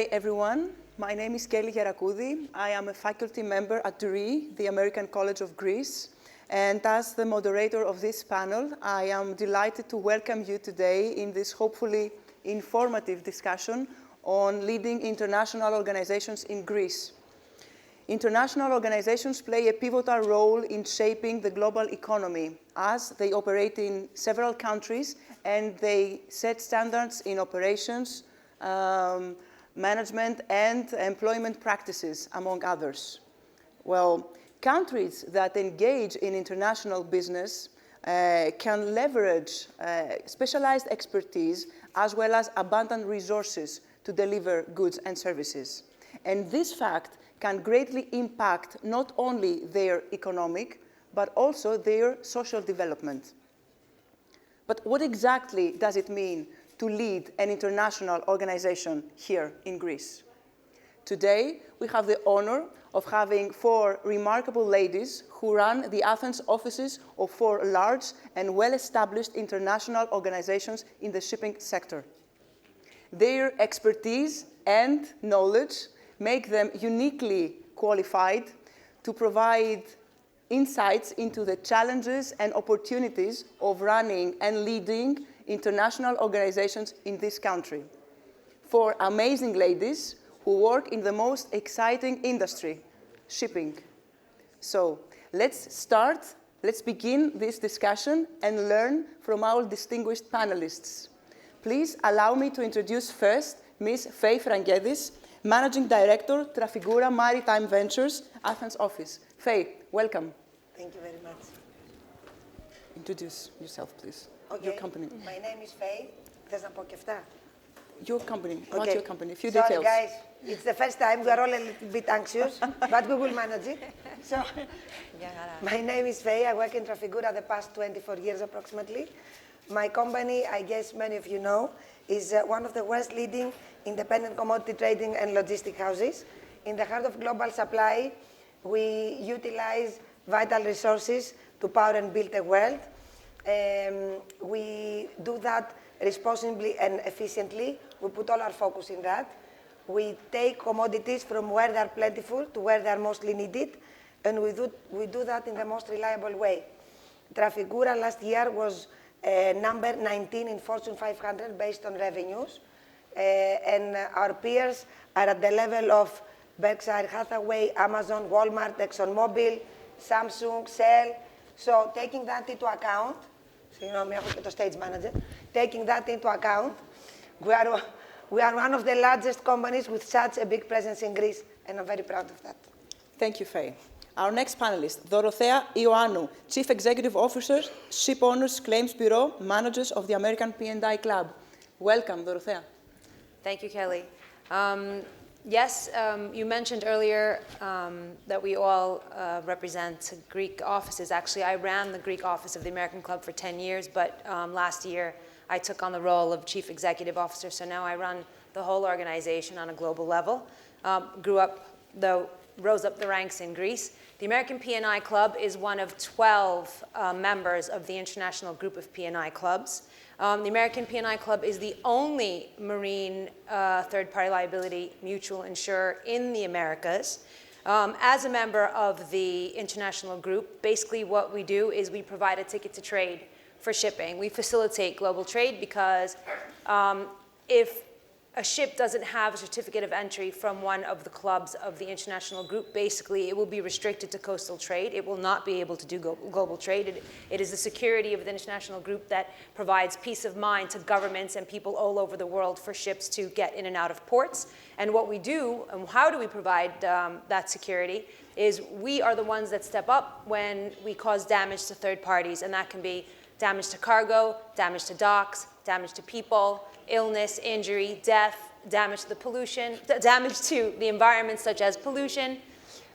day, everyone. My name is Gerakoudi. I am a faculty member at VIII, the American College of Greece. And as the moderator of this panel, I am delighted to welcome you today in this hopefully informative discussion on leading international organizations in Greece. International organizations play a pivotal role in shaping the global economy as they operate in several countries and they set standards in operations, management and employment practices, among others. Well, countries that engage in international business can leverage specialized expertise as well as abundant resources to deliver goods and services. And this fact can greatly impact not only their economic, but also their social development. But what exactly does it mean to lead an international organization here in Greece? Today, we have the honor of having 4 remarkable ladies who run the Athens offices of 4 large and well-established international organizations in the shipping sector. Their expertise and knowledge make them uniquely qualified to provide insights into the challenges and opportunities of running and leading international organizations in this country. 4 amazing ladies who work in the most exciting industry, shipping. So let's begin this discussion and learn from our distinguished panelists. Please allow me to introduce first Ms. Faye Frangedis, Managing Director, Trafigura Maritime Ventures, Athens office. Faye, welcome. Thank you very much. Introduce yourself, please. Okay. Your company. My name is Faye. Θες να πω και αυτά? Your company. Okay. What's your company? A few Sorry, details. guys. It's the first time. We are all a little bit anxious, but we will manage it. So, my name is Faye. I work in Trafigura the past 24 years approximately. My company, I guess many of you know, is one of the world's leading independent commodity trading and logistic houses. In the heart of global supply, we utilize vital resources to power and build a world. We do that responsibly and efficiently. We put all our focus in that. We take commodities from where they are plentiful to where they are mostly needed, and we do that in the most reliable way. Trafigura last year was number 19 in Fortune 500 based on revenues, and our peers are at the level of Berkshire Hathaway, Amazon, Walmart, ExxonMobil, Samsung, Shell. So taking that into account, stage manager, taking that into account, we are one of the largest companies with such a big presence in Greece, and I'm very proud of that. Thank you, Faye. Our next panelist, Dorothea Ioannou, Chief Executive Officer, Shipowners Claims Bureau, Managers of the American P&I Club. Welcome, Dorothea. Thank you, Kelly. Yes, you mentioned earlier that we all represent Greek offices. Actually, I ran the Greek office of the American Club for 10 years, but last year I took on the role of Chief Executive Officer, so now I run the whole organization on a global level. Rose up the ranks in Greece. The American P&I Club is one of 12 members of the International Group of P&I Clubs. The American P&I Club is the only marine third-party liability mutual insurer in the Americas. As a member of the international group, basically what we do is we provide a ticket to trade for shipping. We facilitate global trade because if a ship doesn't have a certificate of entry from one of the clubs of the international group, basically it will be restricted to coastal trade. It will not be able to do global trade. It is the security of the international group that provides peace of mind to governments and people all over the world for ships to get in and out of ports. And what we do, and how do we provide that security, is we are the ones that step up when we cause damage to third parties, and that can be damage to cargo, damage to docks, damage to people, illness, injury, death, damage to the pollution, damage to the environment such as pollution.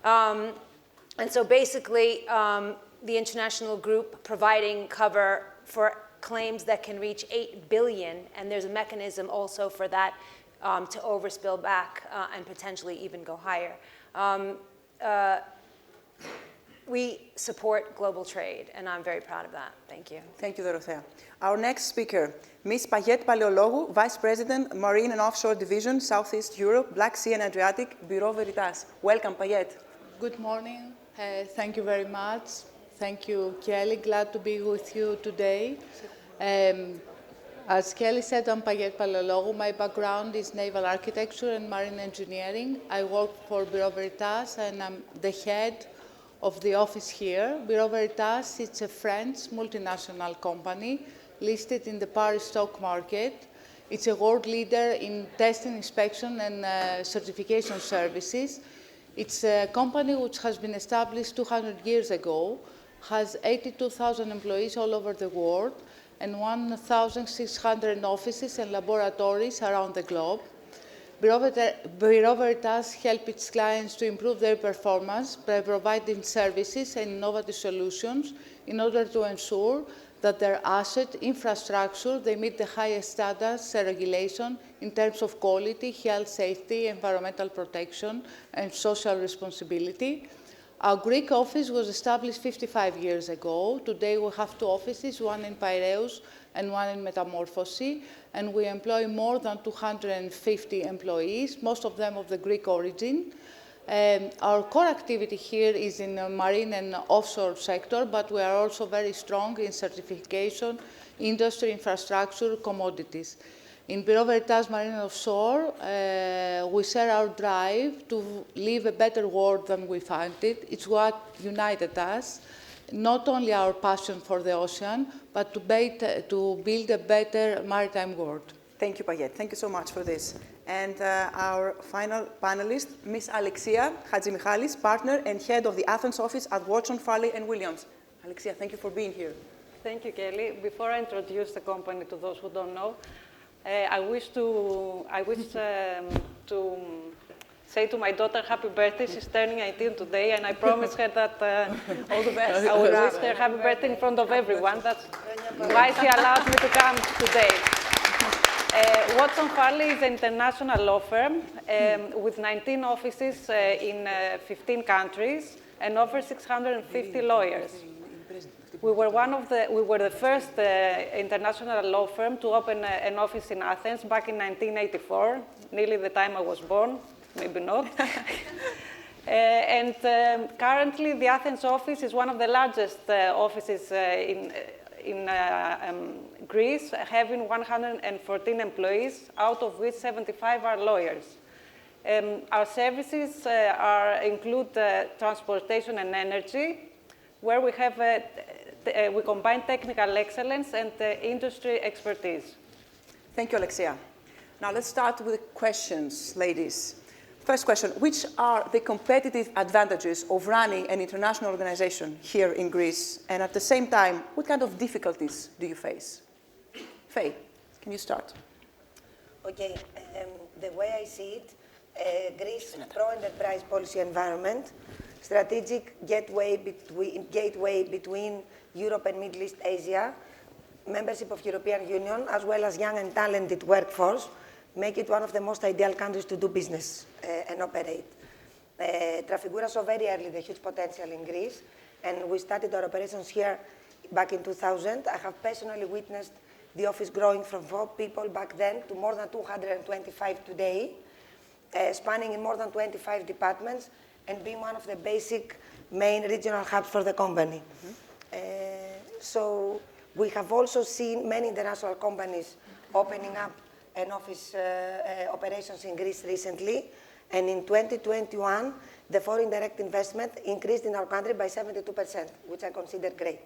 And so basically, the international group providing cover for claims that can reach 8 billion, and there's a mechanism also for that to overspill back and potentially even go higher. we support global trade, and I'm very proud of that. Thank you. Thank you, Dorothea. Our next speaker, Ms. Paillette Palaiologou, Vice President, Marine and Offshore Division, Southeast Europe, Black Sea and Adriatic, Bureau Veritas. Welcome, Paillette. Good morning. Thank you very much. Thank you, Kelly. Glad to be with you today. As Kelly said, I'm Paillette Palaiologou. My background is naval architecture and marine engineering. I work for Bureau Veritas, and I'm the head of the office here. Bureau Veritas, it's a French multinational company listed in the Paris stock market. It's a world leader in testing, inspection, and certification services. It's a company which has been established 200 years ago, has 82,000 employees all over the world, and 1,600 offices and laboratories around the globe. Bureau Veritas helps its clients to improve their performance by providing services and innovative solutions in order to ensure that their asset infrastructure, they meet the highest standards and regulation in terms of quality, health, safety, environmental protection, and social responsibility. Our Greek office was established 55 years ago. Today we have two offices, one in Piraeus and one in Metamorphosis, and we employ more than 250 employees, most of them of the Greek origin. Our core activity here is in the marine and offshore sector, but we are also very strong in certification, industry, infrastructure, commodities. In Bureau Veritas Marine and Offshore, we share our drive to live a better world than we found it. It's what united us, not only our passion for the ocean, but to build a better maritime world. Thank you, Paillette. Thank you so much for this. And our final panelist, Ms. Alexia Hatzimichalis, partner and head of the Athens office at Watson, Farley & Williams. Alexia, thank you for being here. Thank you, Kelly. Before I introduce the company to those who don't know, I wish to say to my daughter, happy birthday. She's turning 18 today, and I promised her that all the best. I will wish her happy birthday in front of everyone. That's why she allowed me to come today. Watson Farley is an international law firm with 19 offices in 15 countries and over 650 lawyers. We were the first international law firm to open an office in Athens back in 1984, nearly the time I was born, maybe not. And currently, the Athens office is one of the largest offices in Greece, having 114 employees, out of which 75 are lawyers. Our services include transportation and energy, where we have we combine technical excellence and industry expertise. Thank you, Alexia. Now let's start with questions, ladies. First question, which are the competitive advantages of running an international organization here in Greece? And at the same time, what kind of difficulties do you face? Faye, can you start? Okay, the way I see it, Greece pro-enterprise policy environment, strategic gateway between Europe and Middle East Asia, membership of European Union, as well as young and talented workforce, make it one of the most ideal countries to do business and operate. Trafigura saw very early the huge potential in Greece, and we started our operations here back in 2000. I have personally witnessed the office growing from 4 people back then to more than 225 today, spanning in more than 25 departments, and being one of the basic main regional hubs for the company. So we have also seen many international companies opening up an office operations in Greece recently, and in 2021, the foreign direct investment increased in our country by 72%, which I consider great.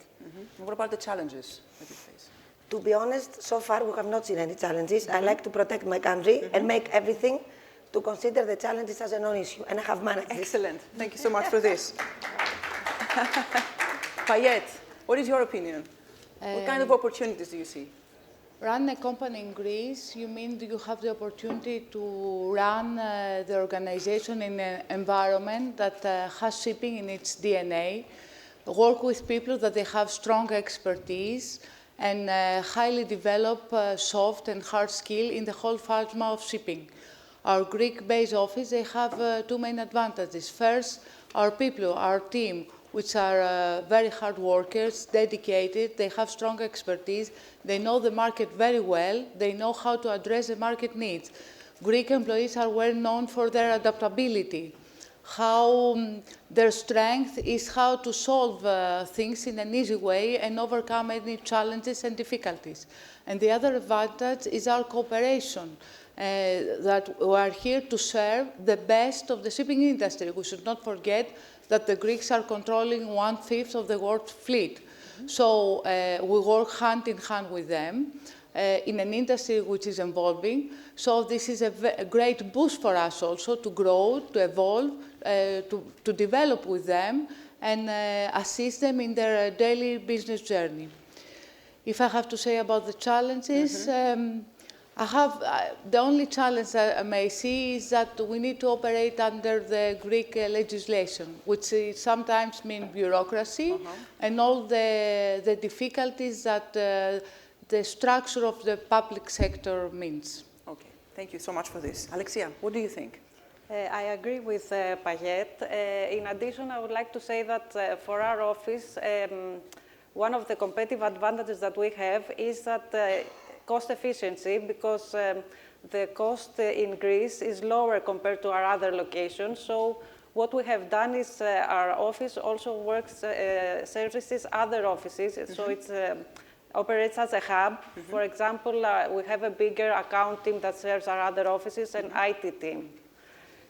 What about the challenges that you face? To be honest, so far we have not seen any challenges. I like to protect my country and make everything to consider the challenges as a non-issue, and I have managed this. Excellent. Thank you so much for this. Paillette, what is your opinion? What kind of opportunities do you see? Run a company in Greece, you mean you have the opportunity to run the organization in an environment that has shipping in its DNA, work with people that they have strong expertise, and highly develop soft and hard skill in the whole pharma of shipping. Our Greek-based office, they have 2 main advantages. First, our people, our team, which are very hard workers, dedicated, they have strong expertise, they know the market very well, they know how to address the market needs. Greek employees are well known for their adaptability, how their strength is how to solve things in an easy way and overcome any challenges and difficulties. And the other advantage is our cooperation, that we are here to serve the best of the shipping industry. We should not forget that the Greeks are controlling 1/5 of the world fleet. So we work hand in hand with them in an industry which is evolving. So this is a great boost for us also to grow, to evolve, to develop with them and assist them in their daily business journey. If I have to say about the challenges, the only challenge I may see is that we need to operate under the Greek legislation, which sometimes means bureaucracy and all the difficulties that the structure of the public sector means. Okay, thank you so much for this. Alexia, what do you think? I agree with Paillette. In addition, I would like to say that for our office, one of the competitive advantages that we have is that cost efficiency, because the cost in Greece is lower compared to our other locations. So what we have done is our office also works, services other offices. So it operates as a hub. For example, we have a bigger account team that serves our other offices and IT team.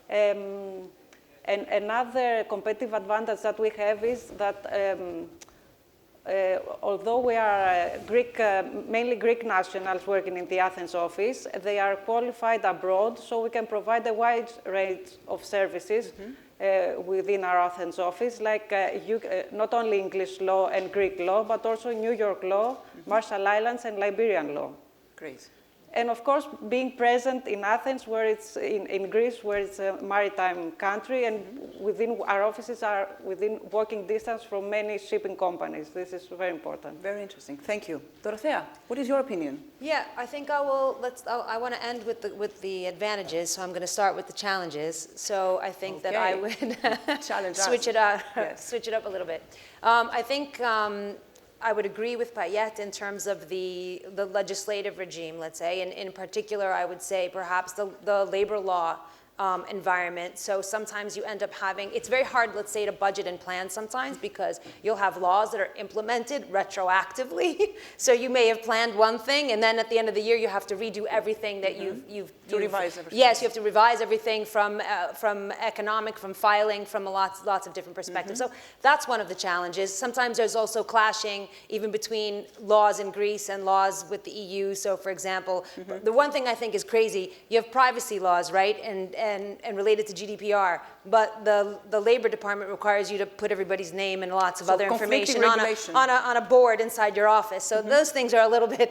And another competitive advantage that we have is that although we are mainly Greek nationals working in the Athens office, they are qualified abroad, so we can provide a wide range of services within our Athens office, like not only English law and Greek law, but also New York law, Marshall Islands, and Liberian law. Great. And of course, being present in Athens, where it's in Greece, where it's a maritime country, and within our offices are within walking distance from many shipping companies. This is very important. Very interesting. Thank you. Dorothea, what is your opinion? Yeah, I think I will. I want to end with the advantages, so I'm going to start with the challenges. So I think that I would switch it up, switch it up a little bit. I think. I would agree with Paillette in terms of the legislative regime, let's say, and in particular, I would say perhaps the labor law environment. So sometimes you end up having, it's very hard, let's say, to budget and plan sometimes because you'll have laws that are implemented retroactively. So you may have planned one thing, and then at the end of the year, you have to redo everything that you've revise everything. Yes, you have to revise everything from economic, from filing, from lots of different perspectives. So that's one of the challenges. Sometimes there's also clashing even between laws in Greece and laws with the EU. So for example, the one thing I think is crazy, you have privacy laws, right? And related to GDPR, but the Labor Department requires you to put everybody's name and lots of other information on a board inside your office. So those things are a little bit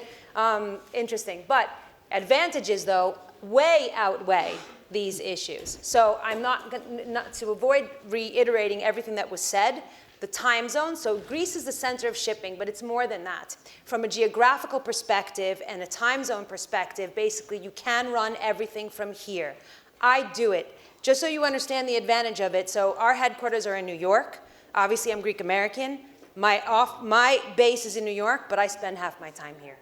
interesting. But advantages, though, way outweigh these issues. So I'm not to avoid reiterating everything that was said. The time zone, so Greece is the center of shipping, but it's more than that. From a geographical perspective and a time zone perspective, basically you can run everything from here. I do it. Just so you understand the advantage of it, so our headquarters are in New York. Obviously, I'm Greek American. My base is in New York, but I spend half my time here.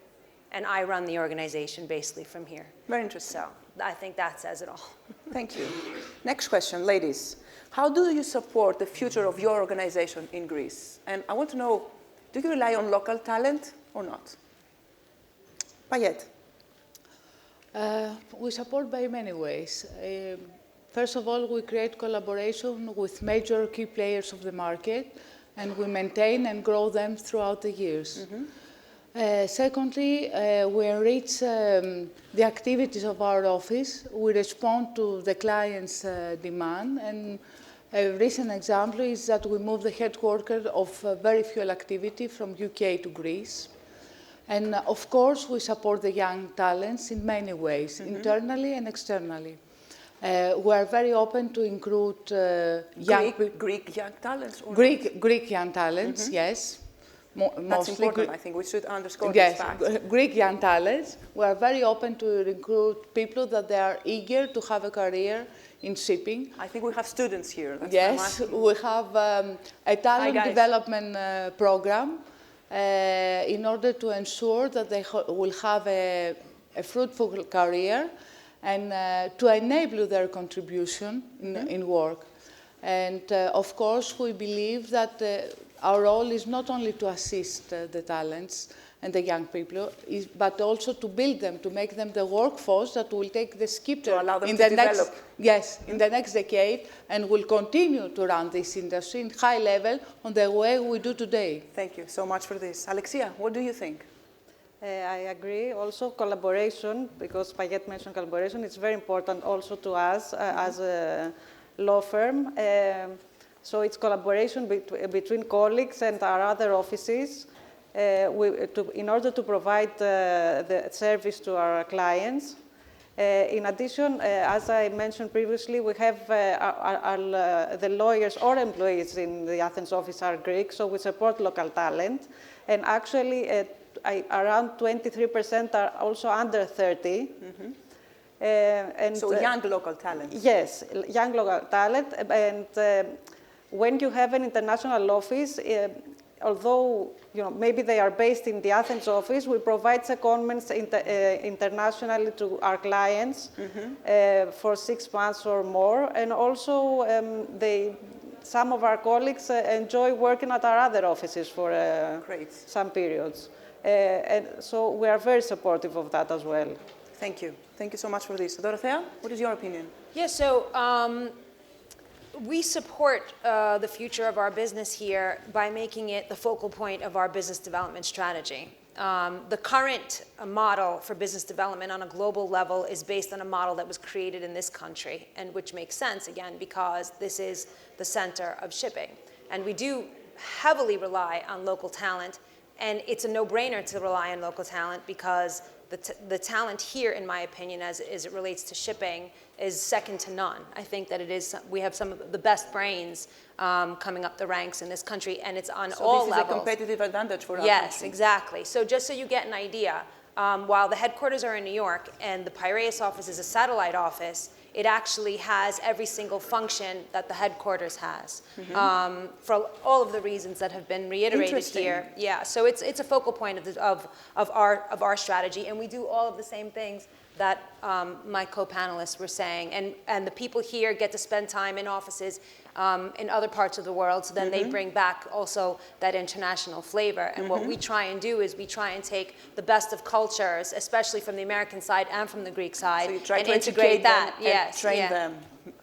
And I run the organization basically from here. Very interesting. So I think that says it all. Thank you. Next question, ladies. How do you support the future of your organization in Greece? And I want to know, do you rely on local talent or not? Paillette. We support by many ways. First of all, we create collaboration with major key players of the market, and we maintain and grow them throughout the years. Secondly, we enrich the activities of our office. We respond to the client's demand, and a recent example is that we moved the headquarters of very fuel activity from UK to Greece. And of course, we support the young talents in many ways, internally and externally. We are very open to include Greek young talents? Or Greek young talents, yes. That's important, I think. We should underscore this fact. Greek young talents. We are very open to recruit people that they are eager to have a career in shipping. I think we have students here. That's Yes, we have a talent development program in order to ensure that they will have a fruitful career and to enable their contribution in work. And of course, we believe that our role is not only to assist the talents and the young people, but also to build them, to make them the workforce that will take the skipper to allow them in to the develop. in the next decade, and will continue to run this industry in high level on the way we do today. Thank you so much for this. Alexia, what do you think? I agree. Also, collaboration, because Paillette mentioned collaboration, it's very important also to us as a law firm. So it's collaboration between colleagues and our other offices in order to provide the service to our clients. In addition, as I mentioned previously, we have the lawyers or employees in the Athens office are Greek, so we support local talent. And actually, around 23% are also under 30. And so young local talent. Yes, young local talent. And when you have an international office, although maybe they are based in the Athens office, we provide secondments internationally to our clients for 6 months or more. And also, some of our colleagues enjoy working at our other offices for some periods. And so we are very supportive of that as well. Thank you. Thank you so much for this. Dorothea, what is your opinion? Yeah, so we support the future of our business here by making it the focal point of our business development strategy. The current model for business development on a global level is based on a model that was created in this country, and which makes sense, again, because this is the center of shipping. And we do heavily rely on local talent, and it's a no-brainer to rely on local talent because the talent here, in my opinion, as it relates to shipping, is second to none. I think that we have some of the best brains coming up the ranks in this country, and it's on all levels. So this is a competitive advantage for our country. Yes, exactly. So just so you get an idea, while the headquarters are in New York and the Piraeus office is a satellite office, it actually has every single function that the headquarters has, for all of the reasons that have been reiterated here. Yeah, so it's a focal point of our strategy, and we do all of the same things that my co-panelists were saying, and the people here get to spend time in offices in other parts of the world, so then they bring back also that international flavor. And what we try and do is we try and take the best of cultures, especially from the American side and from the Greek side, so you try and to integrate that. And train them,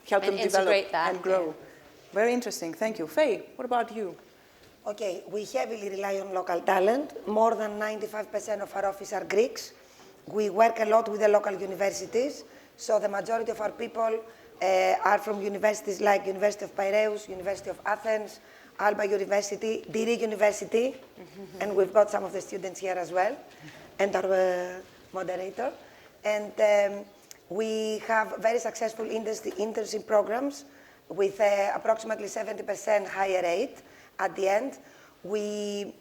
help them develop and grow. Yeah. Very interesting. Thank you. Faye, what about you? Okay, we heavily rely on local talent. More than 95% of our office are Greeks. We work a lot with the local universities, so the majority of our people are from universities like University of Piraeus, University of Athens, Alba University, Diri University, and we've got some of the students here as well, and our moderator. And we have very successful internship programs with approximately 70% higher rate at the end. We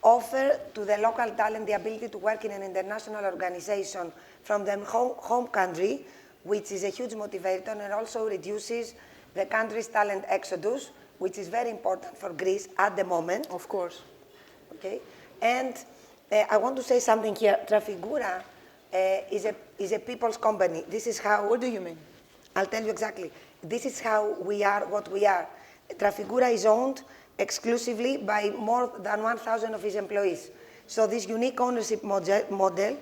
offer to the local talent the ability to work in an international organization from their home country, which is a huge motivator and also reduces the country's talent exodus, which is very important for Greece at the moment. Of course. Okay, and I want to say something here. Trafigura is a people's company. This is how... What do you mean? I'll tell you exactly. This is how we are what we are. Trafigura is owned exclusively by more than 1,000 of his employees. So this unique ownership model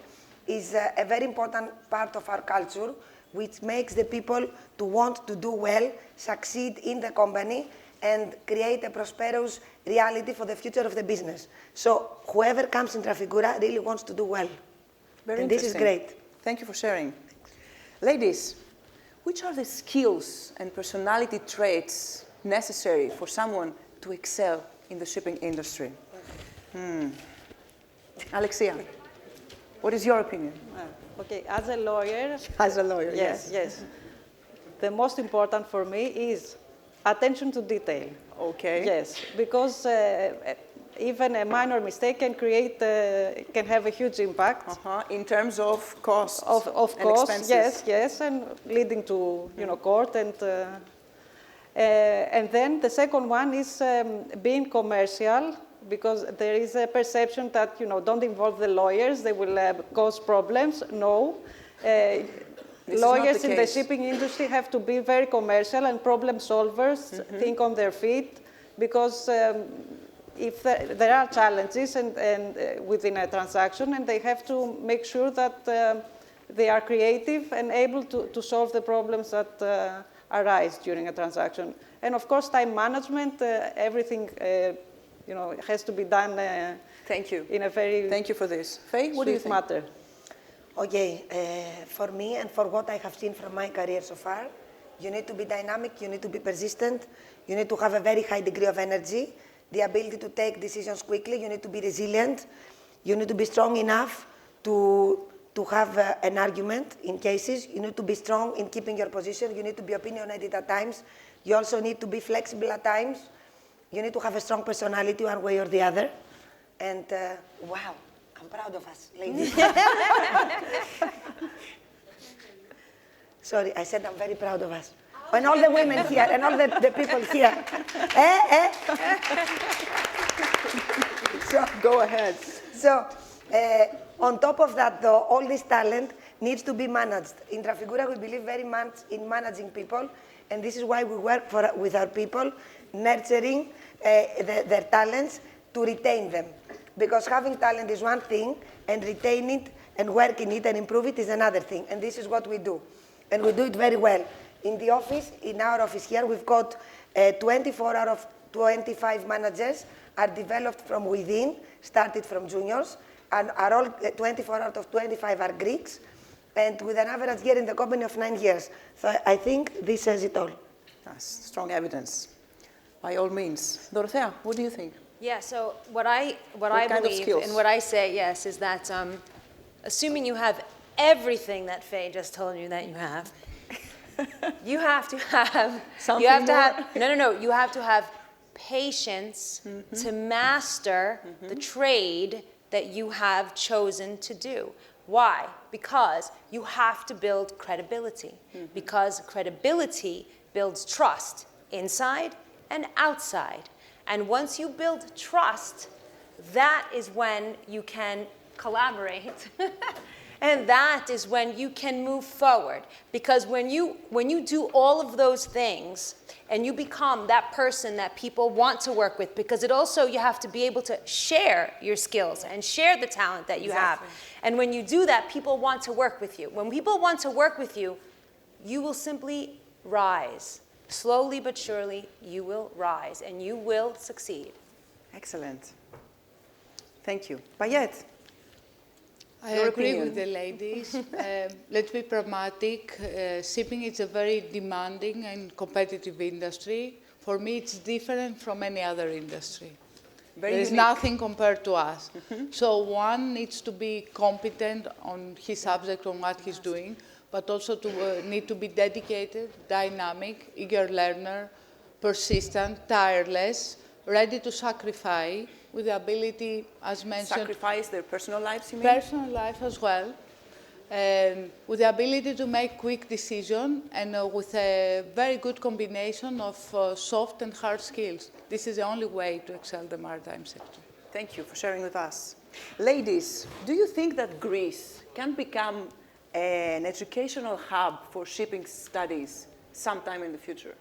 is a very important part of our culture, which makes the people to want to do well, succeed in the company, and create a prosperous reality for the future of the business. So whoever comes in Trafigura really wants to do well. Very and this is great. Thank you for sharing. Ladies, which are the skills and personality traits necessary for someone to excel in the shipping industry? Alexia, what is your opinion? Okay, as a lawyer... As a lawyer, yes. Yes. The most important for me is attention to detail. Okay. Yes, because even a minor mistake can can have a huge impact. In terms of costs Of and course, expenses. yes, and leading to court and then the second one is being commercial, because there is a perception that don't involve the lawyers, they will cause problems. No. Lawyers in the shipping industry have to be very commercial and problem solvers, think on their feet, because if there are challenges and within a transaction, and they have to make sure that they are creative and able to solve the problems that arise during a transaction. And of course, time management, everything has to be done Thank you. in a very Thank you for this. Faye, what do you think? matter. Okay, for me and for what I have seen from my career so far, you need to be dynamic, you need to be persistent, you need to have a very high degree of energy, the ability to take decisions quickly, you need to be resilient, you need to be strong enough to have an argument in cases, you need to be strong in keeping your position, you need to be opinionated at times, you also need to be flexible at times, you need to have a strong personality one way or the other, and wow. I'm proud of us, ladies. Sorry, I said I'm very proud of us. And all the women here, and all the people here. So, go ahead. So, on top of that, though, all this talent needs to be managed. In Trafigura, we believe very much in managing people, and this is why we work with our people, nurturing their talents to retain them. Because having talent is one thing, and retaining it and working it and improve it is another thing. And this is what we do. And we do it very well. In the office, in our office here, we've got 24 out of 25 managers are developed from within, started from juniors, and are all 24 out of 25 are Greeks, and with an average year in the company of 9 years. So I think this says it all. That's strong evidence. By all means. Dorothea, what do you think? Yeah, so what I believe and what I say, yes, is that assuming you have everything that Faye just told you that you have, you have to have you have to have patience to master the trade that you have chosen to do. Why? Because you have to build credibility. Because credibility builds trust inside and outside. And once you build trust, that is when you can collaborate. And that is when you can move forward. Because when you do all of those things and you become that person that people want to work with, because it also, you have to be able to share your skills and share the talent that you have. And when you do that, people want to work with you. When people want to work with you, you will simply rise. Slowly but surely, you will rise and you will succeed. Excellent. Thank you. Paillette. I agree with the ladies. Let's be pragmatic. Shipping is a very demanding and competitive industry. For me, it's different from any other industry. There is nothing compared to us. So one needs to be competent on his subject, on what he's doing, but also to need to be dedicated, dynamic, eager learner, persistent, tireless, ready to sacrifice, with the ability, as mentioned... Sacrifice their personal lives, you mean? Personal life as well. With the ability to make quick decisions and with a very good combination of soft and hard skills. This is the only way to excel the maritime sector. Thank you for sharing with us. Ladies, do you think that Greece can become an educational hub for shipping studies sometime in the future?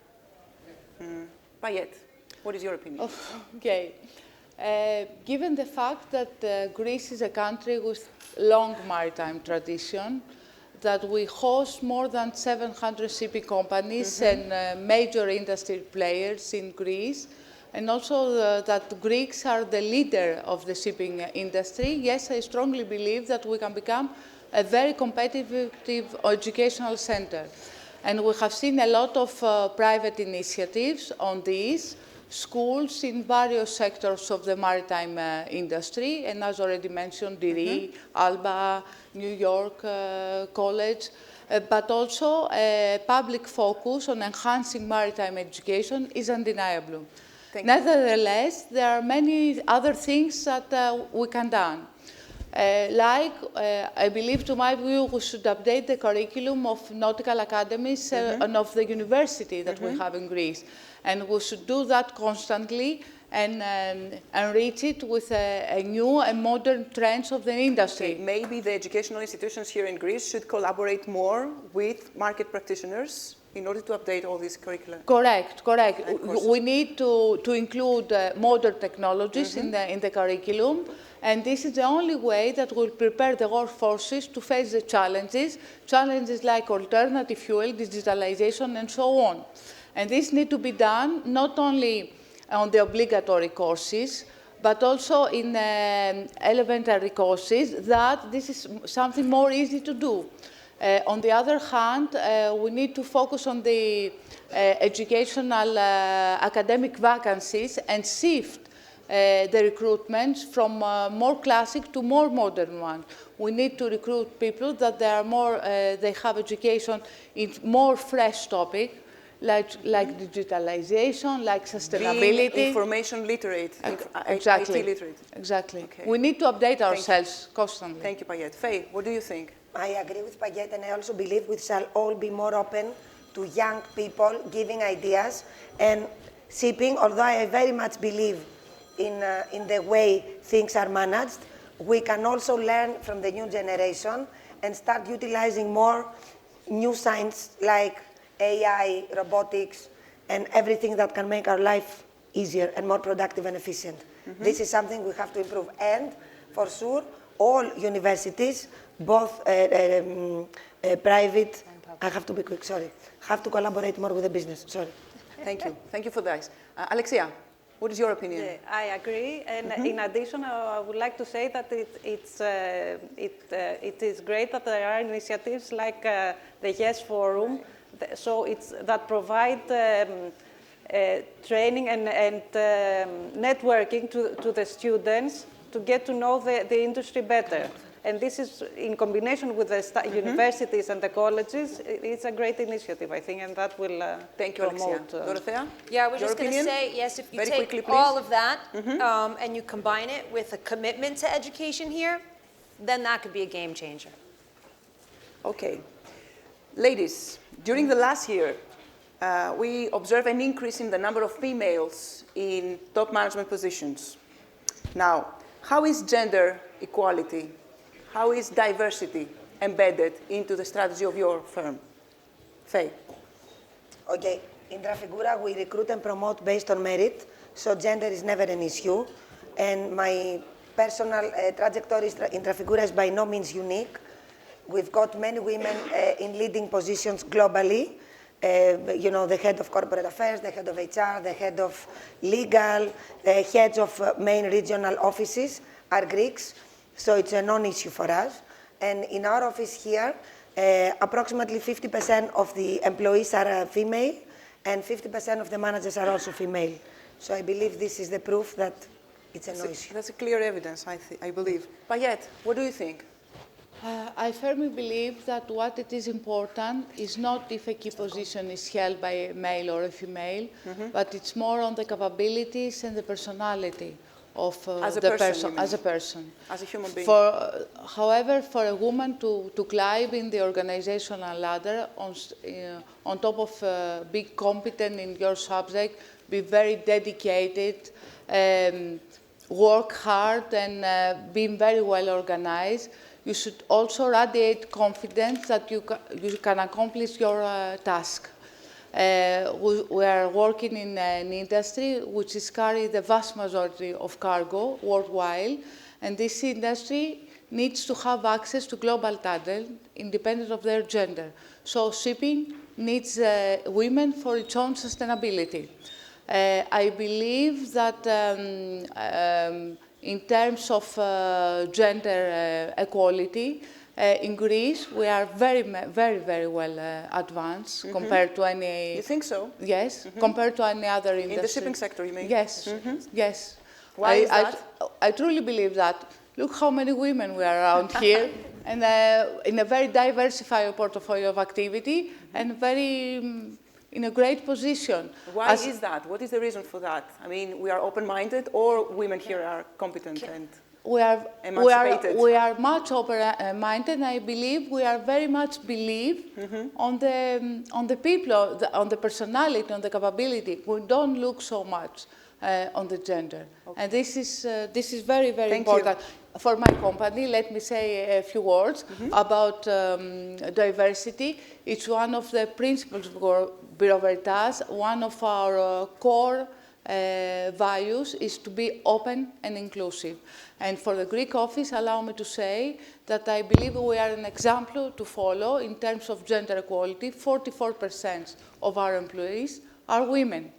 Paillette, what is your opinion? Okay. Given the fact that Greece is a country with long maritime tradition, that we host more than 700 shipping companies and major industry players in Greece, and also that Greeks are the leader of the shipping industry, yes, I strongly believe that we can become a very competitive educational center. And we have seen a lot of private initiatives on this, schools in various sectors of the maritime industry, and as already mentioned, DIRI, ALBA, New York College, but also a public focus on enhancing maritime education is undeniable. Nevertheless, there are many other things that we can do. I believe, to my view, we should update the curriculum of nautical academies and of the university that we have in Greece. And we should do that constantly and enrich it with a new and modern trends of the industry. Okay, maybe the educational institutions here in Greece should collaborate more with market practitioners in order to update all these curricula. Correct. We need to include modern technologies in the curriculum, and this is the only way that will prepare the workforces to face the challenges like alternative fuel, digitalization, and so on. And this needs to be done not only on the obligatory courses, but also in elementary courses, that this is something more easy to do. On the other hand, we need to focus on the educational academic vacancies and shift the recruitment from more classic to more modern one. We need to recruit people that they are more, they have education in more fresh topic, like digitalization, like sustainability. Being information literate, exactly. IT literate. Exactly. Okay. We need to update ourselves constantly. Thank you, Paillette. Faye, what do you think? I agree with Paillette, and I also believe we shall all be more open to young people giving ideas and shipping. Although I very much believe in the way things are managed, we can also learn from the new generation and start utilizing more new science like AI, robotics, and everything that can make our life easier and more productive and efficient. This is something we have to improve. And for sure, all universities, both private, I have to be quick, sorry, have to collaborate more with the business, sorry. Thank you. Thank you for this. Alexia, what is your opinion? Yeah, I agree. And in addition, I would like to say that it is great that there are initiatives like the Yes Forum, that provide training and networking to the students to get to know the industry better. And this is, in combination with the universities and the colleges, it's a great initiative, I think, and that will Thank you, Alexia. Dorothea? Yeah, I was your just going to opinion? say, yes, if you Very take quickly, all of that and you combine it with a commitment to education here, then that could be a game changer. Okay. Ladies, during the last year, we observed an increase in the number of females in top management positions. Now, how is gender equality, how is diversity embedded into the strategy of your firm? Faye. Okay, in Trafigura, we recruit and promote based on merit, so gender is never an issue. And my personal trajectory in Trafigura is by no means unique. We've got many women in leading positions globally. You know, the head of corporate affairs, the head of HR, the head of legal, the heads of main regional offices are Greeks, so it's a non-issue for us. And in our office here, approximately 50% of the employees are female, and 50% of the managers are also female. So I believe this is the proof that it's a no-issue. That's a clear evidence, I believe. Paillette, what do you think? I firmly believe that what it is important is not if a key position is held by a male or a female, but it's more on the capabilities and the personality of the person, as a person. As a human being. However, for a woman to climb in the organizational ladder on top of being competent in your subject, be very dedicated, work hard, and being very well organized, you should also radiate confidence that you can accomplish your task. We are working in an industry which is carrying the vast majority of cargo worldwide, and this industry needs to have access to global talent independent of their gender. So shipping needs women for its own sustainability. I believe that in terms of gender equality, in Greece, we are very, very well advanced compared to any... You think so? Yes, compared to any other industry. In the shipping sector, you mean? Yes, yes. Why is that? I truly believe that. Look how many women we are around here, and in a very diversified portfolio of activity, and very in a great position. Why is that? What is the reason for that? I mean, we are open-minded, or women here are competent and emancipated? We are much open-minded, and I believe we are very much on the people, on the personality, on the capability. We don't look so much on the gender. Okay. And this is very, very important. For my company, let me say a few words about diversity. It's one of the principles for Bureau Veritas. One of our core values is to be open and inclusive. And for the Greek office, allow me to say that I believe we are an example to follow in terms of gender equality. 44% of our employees are women.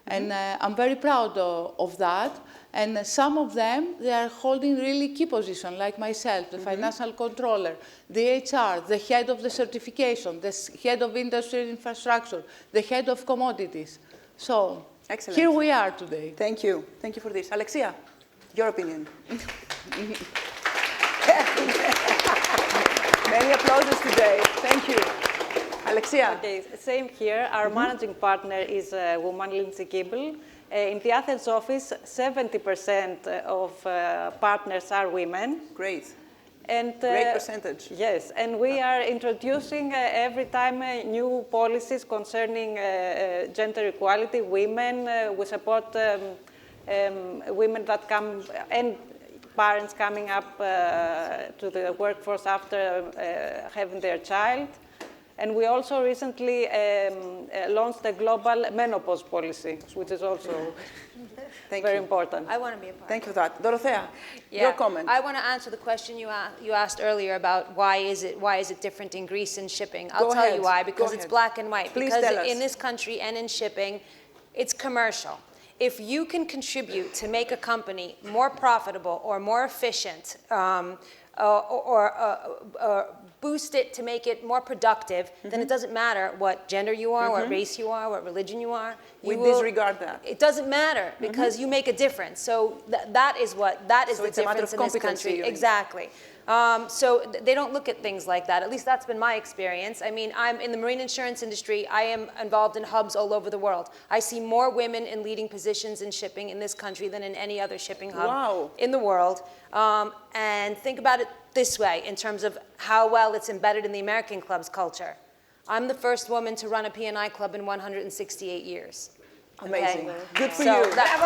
And I'm very proud of that. And some of them, they are holding really key positions, like myself, the financial controller, the HR, the head of the certification, the head of industrial infrastructure, the head of commodities. So excellent. Here we are today. Thank you. Thank you for this. Alexia, your opinion. Many applauses today. Thank you. Alexia. Okay, same here. Our managing partner is a woman, Lindsay Gibble. In the Athens office, 70% of partners are women. Great. And, great percentage. Yes, and we are introducing every time new policies concerning gender equality, women. We support women that come, and parents coming up to the workforce after having their child. And we also recently launched a global menopause policy, which is also very important. I want to be a part. Thank you for that. Dorothea, your comment. I want to answer the question you asked earlier about why is it different in Greece in shipping. I'll tell you why, because it's black and white. Please because tell us. In this country and in shipping, it's commercial. If you can contribute to make a company more profitable or more efficient, or boost it to make it more productive, then it doesn't matter what gender you are, what race you are, what religion you are. We disregard that. It doesn't matter because you make a difference. So that is the difference in this country. Exactly. So they don't look at things like that. At least that's been my experience. I mean, I'm in the marine insurance industry. I am involved in hubs all over the world. I see more women in leading positions in shipping in this country than in any other shipping hub in the world. And think about it this way in terms of how well it's embedded in the American club's culture. I'm the first woman to run a P&I club in 168 years. Amazing. Okay? Good for you. That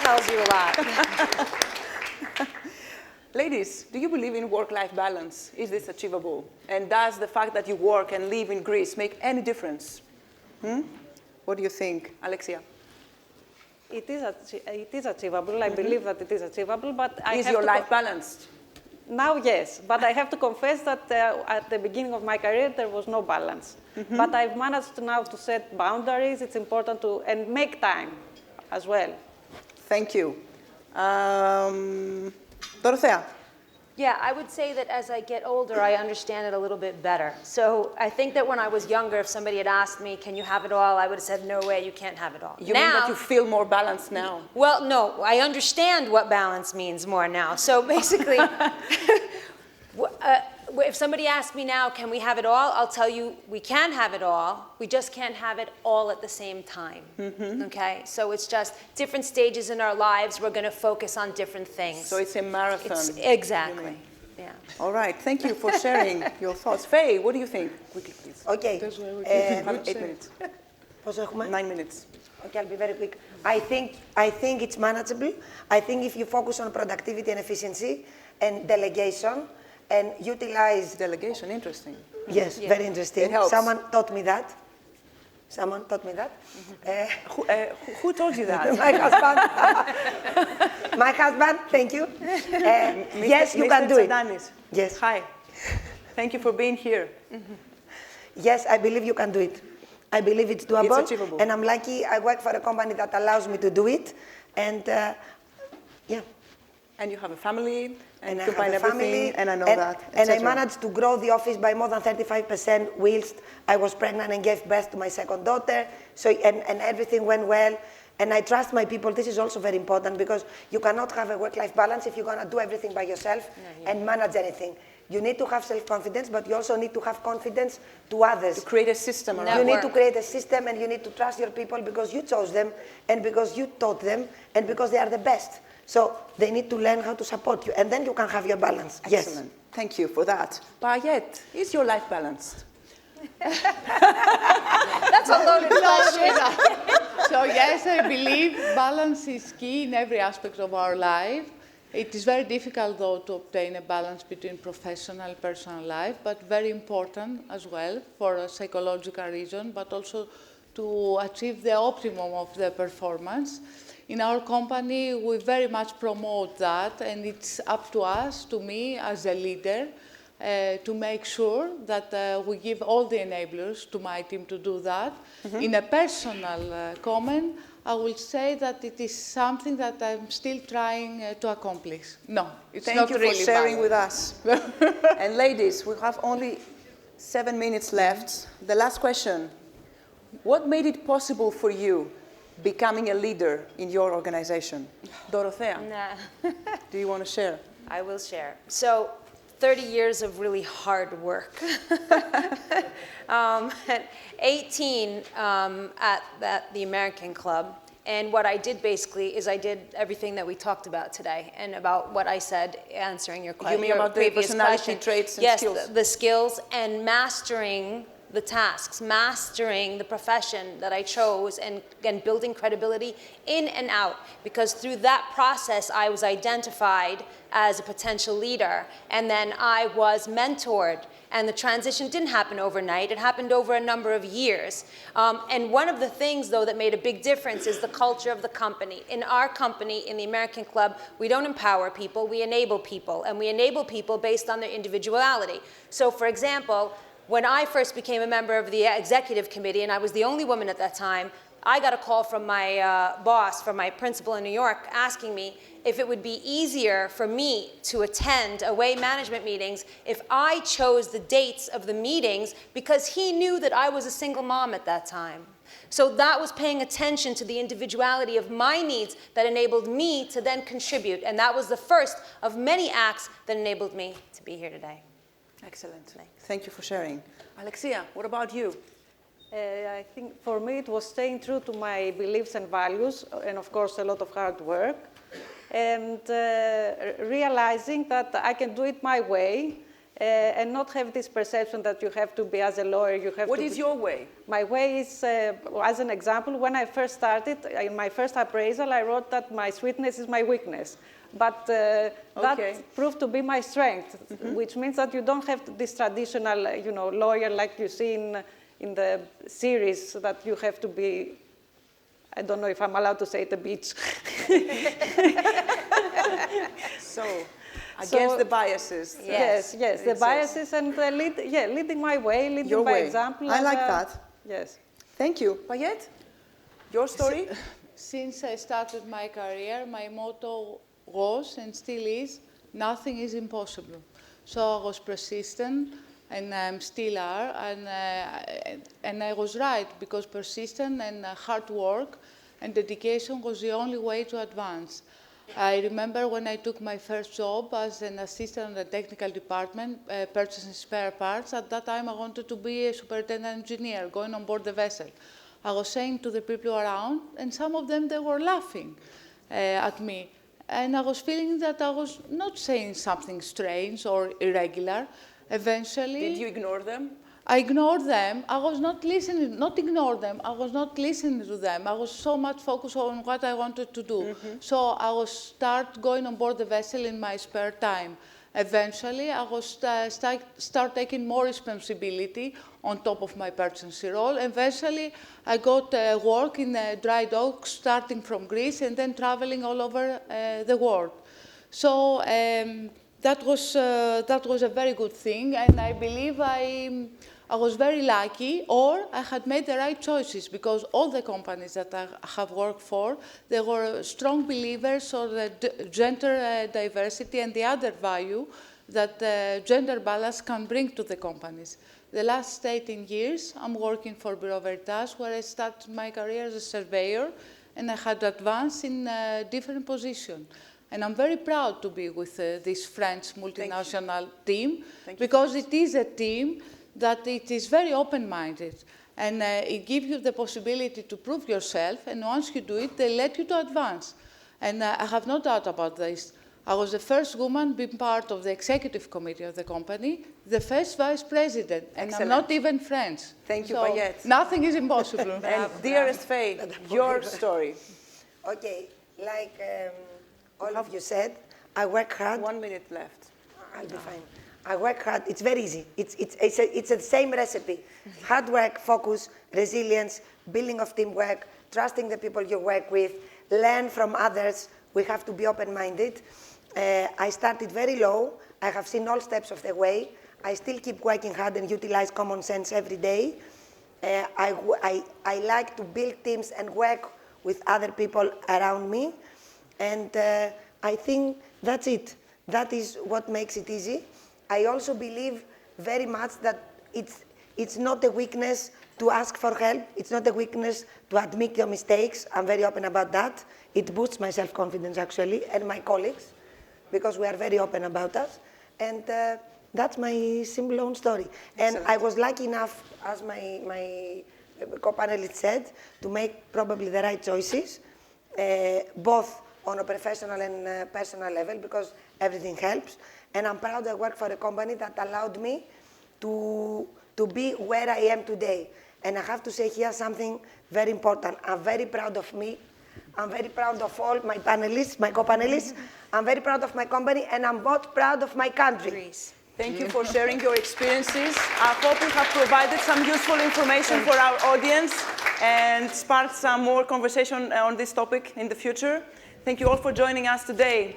tells you a lot. Ladies, do you believe in work-life balance? Is this achievable? And does the fact that you work and live in Greece make any difference? What do you think, Alexia? It is achievable. I believe that it is achievable, but is your life balanced? Now, yes, but I have to confess that at the beginning of my career, there was no balance. But I've managed now to set boundaries. It's important to, and make time as well. Thank you. Dorothea. Yeah, I would say that as I get older, I understand it a little bit better. So I think that when I was younger, if somebody had asked me, can you have it all? I would have said, no way, you can't have it all. You mean that you feel more balanced now? Well, no, I understand what balance means more now. So basically, if somebody asks me now, can we have it all? I'll tell you, we can have it all. We just can't have it all at the same time. Okay? So it's just different stages in our lives. We're going to focus on different things. So it's a marathon. Exactly. Yeah. All right. Thank you for sharing your thoughts. Faye, what do you think? Quickly, please. Okay. 8 minutes. 9 minutes. Okay, I'll be very quick. I think it's manageable. I think if you focus on productivity and efficiency and delegation, and utilize delegation. Interesting. Yes, very interesting. It helps. Someone taught me that. Who told you that? My husband. My husband. Thank you. Yes, you can do it. Yes. Hi. Thank you for being here. Yes, I believe you can do it. I believe it's doable. It's achievable. And I'm lucky I work for a company that allows me to do it. And yeah. And you have a family, and I combine have a family, and I know that. And I managed to grow the office by more than 35% whilst I was pregnant and gave birth to my second daughter. So, and everything went well. And I trust my people. This is also very important because you cannot have a work-life balance if you're going to do everything by yourself and manage anything. You need to have self-confidence, but you also need to have confidence to others. To create a system around You need to create a system, and you need to trust your people because you chose them, and because you taught them, and because they are the best. So they need to learn how to support you, and then you can have your balance. Excellent. Yes. Thank you for that. Paillette, is your life balanced? That's a loaded question. So yes, I believe balance is key in every aspect of our life. It is very difficult, though, to obtain a balance between professional and personal life, but very important as well for a psychological reason, but also to achieve the optimum of the performance. In our company, we very much promote that, and it's up to us, to me as a leader, to make sure that we give all the enablers to my team to do that. In a personal comment, I will say that it is something that I'm still trying to accomplish. No, it's not Thank you really for sharing balanced. with us. And ladies, we have only 7 minutes left. The last question. What made it possible for you becoming a leader in your organization? Dorothea, do you want to share? I will share. So 30 years of really hard work. 18 at the American Club. And what I did basically is I did everything that we talked about today and about what I said answering your question. You mean about the personality traits and skills? Yes, the skills and mastering the tasks, mastering the profession that I chose, and building credibility in and out. Because through that process, I was identified as a potential leader, and then I was mentored. And the transition didn't happen overnight. It happened over a number of years. And one of the things, though, that made a big difference is the culture of the company. In our company, in the American Club, we don't empower people, we enable people. And we enable people based on their individuality. So, for example, when I first became a member of the executive committee, and I was the only woman at that time, I got a call from my boss, from my principal in New York, asking me if it would be easier for me to attend away management meetings if I chose the dates of the meetings, because he knew that I was a single mom at that time. So that was paying attention to the individuality of my needs that enabled me to then contribute. And that was the first of many acts that enabled me to be here today. Excellent. Thank you for sharing. Alexia, what about you? I think for me it was staying true to my beliefs and values, and of course a lot of hard work, and realizing that I can do it my way, and not have this perception that you have to be, as a lawyer, you have to. What is your way? My way is, as an example, when I first started, in my first appraisal, I wrote that my sweetness is my weakness. But that proved to be my strength, which means that you don't have this traditional, lawyer like you see in the series, that you have to be, I don't know if I'm allowed to say it, a bitch. So, against the biases. Yes, the biases, and leading my way, leading your by way. example. I like that. Yes. Thank you. Paillette, your story? Since I started my career, my motto was, and still is, nothing is impossible. So I was persistent, and still are, and I was right, because persistent and hard work and dedication was the only way to advance. I remember when I took my first job as an assistant in the technical department, purchasing spare parts. At that time, I wanted to be a superintendent engineer, going on board the vessel. I was saying to the people around, and some of them, they were laughing at me. And I was feeling that I was not saying something strange or irregular. Eventually... Did you ignore them? I ignored them. I was not listening, not ignore them. I was not listening to them. I was so much focused on what I wanted to do. So I was start going on board the vessel in my spare time. Eventually, I was start taking more responsibility on top of my purchasing role. Eventually, I got work in dry docks, starting from Greece and then traveling all over the world. So that was a very good thing, and I believe I was very lucky, or I had made the right choices, because all the companies that I have worked for, they were strong believers of the gender diversity and the other value that gender balance can bring to the companies. The last 18 years, I'm working for Bureau Veritas, where I started my career as a surveyor, and I had advanced in different positions. And I'm very proud to be with this French multinational team, because it is a team that it is very open-minded. And it gives you the possibility to prove yourself, and once you do it, they let you to advance. And I have no doubt about this. I was the first woman being part of the executive committee of the company, the first vice president, and Excellent. I'm not even French. Thank you, so Paillette. nothing is impossible. And dearest Faye, your story. Okay, like all of you said, I work hard. 1 minute left. I'll be fine. I work hard. It's very easy. It's the same recipe. Hard work, focus, resilience, building of teamwork, trusting the people you work with, learn from others. We have to be open-minded. I started very low. I have seen all steps of the way. I still keep working hard and utilize common sense every day. I like to build teams and work with other people around me. And I think that's it. That is what makes it easy. I also believe very much that it's not a weakness to ask for help. It's not a weakness to admit your mistakes. I'm very open about that. It boosts my self-confidence, actually, and my colleagues, because we are very open about us. And that's my simple own story. Excellent. And I was lucky enough, as my co-panelist said, to make probably the right choices, both on a professional and personal level, because everything helps. And I'm proud I work for a company that allowed me to be where I am today. And I have to say here something very important. I'm very proud of me. I'm very proud of all my panelists, my co-panelists. I'm very proud of my company, and I'm most proud of my country. Thank you for sharing your experiences. I hope we have provided some useful information for our audience and sparked some more conversation on this topic in the future. Thank you all for joining us today.